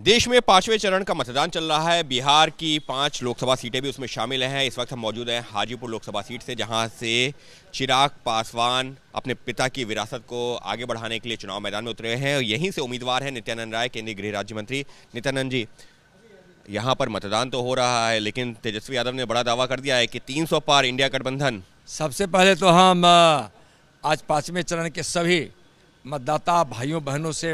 देश में पांचवें चरण का मतदान चल रहा है। बिहार की 5 लोकसभा सीटें भी उसमें शामिल हैं। इस वक्त हम मौजूद हैं हाजीपुर लोकसभा सीट से, जहां से चिराग पासवान अपने पिता की विरासत को आगे बढ़ाने के लिए चुनाव मैदान में उतरे हैं। यहीं से उम्मीदवार हैं नित्यानंद राय, केंद्रीय गृह राज्य मंत्री। नित्यानंद जी, यहाँ पर मतदान तो हो रहा है, लेकिन तेजस्वी यादव ने बड़ा दावा कर दिया है कि 300 पार इंडिया गठबंधन। सबसे पहले तो हम आज पांचवें चरण के सभी मतदाता भाइयों बहनों से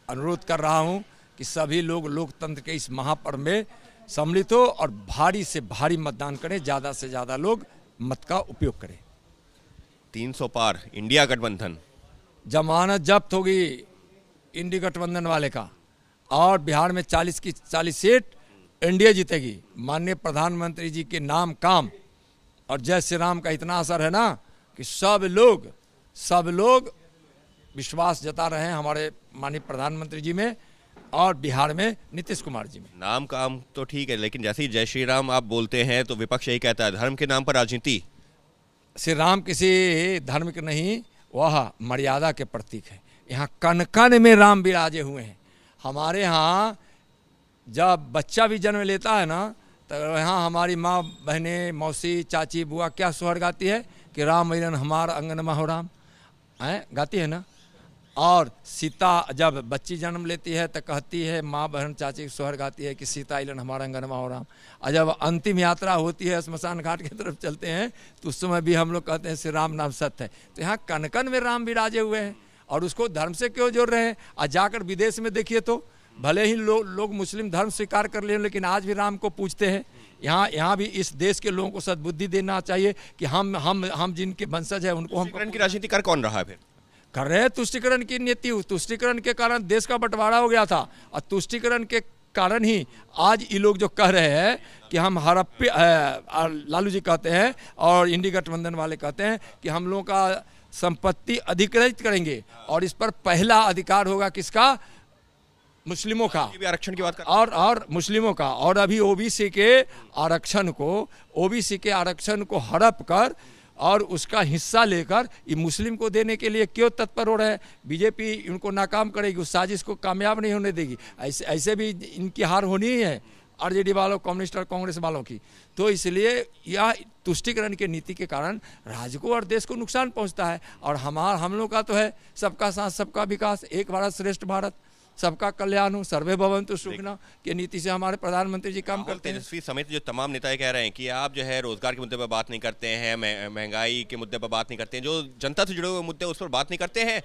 अनुरोध कर रहा हूं कि सभी लोग लोकतंत्र के इस महापर्व में सम्मिलित हो और भारी से भारी मतदान करें, ज़्यादा से ज़्यादा लोग मत का उपयोग करें। 300 पार इंडिया गठबंधन, जमानत जब्त होगी इंडिया गठबंधन वाले का, और बिहार में 40 की 40 सीट एनडीए जीतेगी। माननीय प्रधानमंत्री जी के नाम काम और जय श्री राम का इतना असर है ना कि सब लोग विश्वास जता रहे हैं हमारे माननीय प्रधानमंत्री जी में और बिहार में नीतीश कुमार जी में। नाम काम तो ठीक है, लेकिन जैसे ही जय श्री राम आप बोलते हैं तो विपक्ष यही कहता है धर्म के नाम पर राजनीति। श्री राम किसी धर्म के नहीं, वह मर्यादा के प्रतीक है। यहाँ कण कण में राम विराजे हुए हैं। हमारे यहाँ जब बच्चा भी जन्म लेता है ना, तो यहाँ हमारी माँ बहनें मौसी चाची बुआ क्या सोहर गाती है कि राम मिलन हमारा अंगनमा हो राम, गाती है ना। और सीता जब बच्ची जन्म लेती है तो कहती है माँ बहन चाची सोहर गाती है कि सीता इलन हमारा अंगनमा हो राम। और जब अंतिम यात्रा होती है श्मशान घाट की तरफ चलते हैं तो उस समय भी हम लोग कहते हैं श्री राम नाम सत्य है। तो यहाँ कण कण में राम विराजे हुए हैं और उसको धर्म से क्यों जोड़ रहे हैं। और जाकर विदेश में देखिए तो भले ही लोग मुस्लिम धर्म स्वीकार कर ले, लेकिन आज भी राम को पूजते हैं। यहाँ भी इस देश के लोगों को सद्बुद्धि देना चाहिए कि हम जिनके वंशज है उनको हम की राजनीति कर कौन रहा है फिर? कर रहे हैं तुष्टिकरण की नीति। तुष्टिकरण के कारण देश का बंटवारा हो गया था और तुष्टिकरण के कारण ही आज ये लोग जो कह रहे हैं कि हम हड़प्पे, लालू जी कहते हैं और इंडिया गठबंधन वाले कहते हैं कि हम लोगों का संपत्ति अधिकृत करेंगे और इस पर पहला अधिकार होगा किसका? मुस्लिमों का। आरक्षण की बात और मुस्लिमों का। और अभी ओबीसी के आरक्षण को हड़प कर और उसका हिस्सा लेकर ये मुस्लिम को देने के लिए क्यों तत्पर हो रहे हैं। बीजेपी इनको नाकाम करेगी, उस साजिश को कामयाब नहीं होने देगी। ऐसे भी इनकी हार होनी ही है आरजेडी वालों, कम्युनिस्ट और कांग्रेस वालों की। तो इसलिए यह तुष्टिकरण की नीति के कारण राज्य को और देश को नुकसान पहुंचता है। और हम लोग का तो है सबका साथ सबका विकास, एक भारत श्रेष्ठ भारत, सबका कल्याण हो, सर्वे भवन्तु सुखिनः की नीति से हमारे प्रधानमंत्री जी काम करते हैं। तेजस्वी समेत जो तमाम नेता कह रहे हैं कि आप जो है रोजगार के मुद्दे पर बात नहीं करते हैं, महंगाई के मुद्दे पर बात नहीं करते हैं, जो जनता से जुड़े हुए मुद्दे उस पर बात नहीं करते हैं।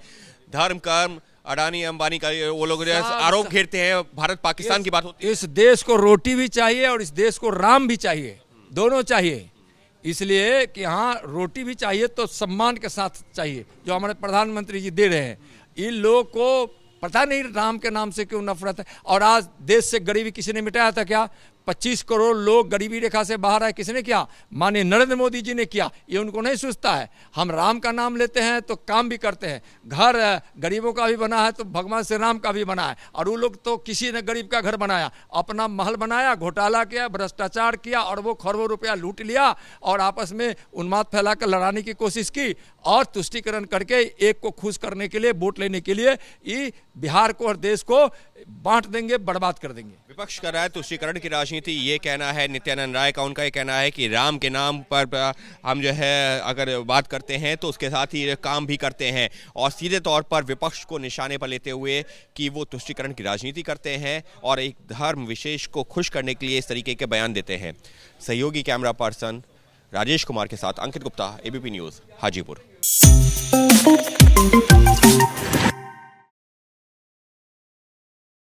धर्म कर्म अडानी अंबानी का वो लोग आरोप घेरते हैं, भारत पाकिस्तान की बात होती है। इस देश को रोटी भी चाहिए और इस देश को राम भी चाहिए, दोनों चाहिए। इसलिए कि हाँ रोटी भी चाहिए तो सम्मान के साथ चाहिए, जो हमारे प्रधानमंत्री जी दे रहे हैं। इन लोगों को पता नहीं राम के नाम से क्यों नफरत है। और आज देश से गरीबी किसी ने मिटाया था क्या? 25 करोड़ लोग गरीबी रेखा से बाहर आए, किसने किया? माननीय नरेंद्र मोदी जी ने किया। ये उनको नहीं सोचता है। हम राम का नाम लेते हैं तो काम भी करते हैं। घर गरीबों का भी बना है तो भगवान श्री राम का भी बना है। और वो लोग तो किसी ने गरीब का घर बनाया, अपना महल बनाया, घोटाला किया, भ्रष्टाचार किया और वो खरबों रुपया लूट लिया और आपस में उन्माद फैलाकर लड़ाने की कोशिश की और तुष्टिकरण करके एक को खुश करने के लिए, वोट लेने के लिए ये बिहार को और देश को बांट देंगे, बर्बाद कर देंगे। विपक्ष कर रहा है तुष्टिकरण की राजनीति, ये कहना है नित्यानंद राय का। उनका ये कहना है कि राम के नाम पर हम जो है अगर बात करते हैं तो उसके साथ ही काम भी करते हैं, और सीधे तौर पर विपक्ष को निशाने पर लेते हुए कि वो तुष्टिकरण की राजनीति करते हैं और एक धर्म विशेष को खुश करने के लिए इस तरीके के बयान देते हैं। सहयोगी कैमरा पर्सन राजेश कुमार के साथ अंकित गुप्ता, एबीपी न्यूज़, हाजीपुर।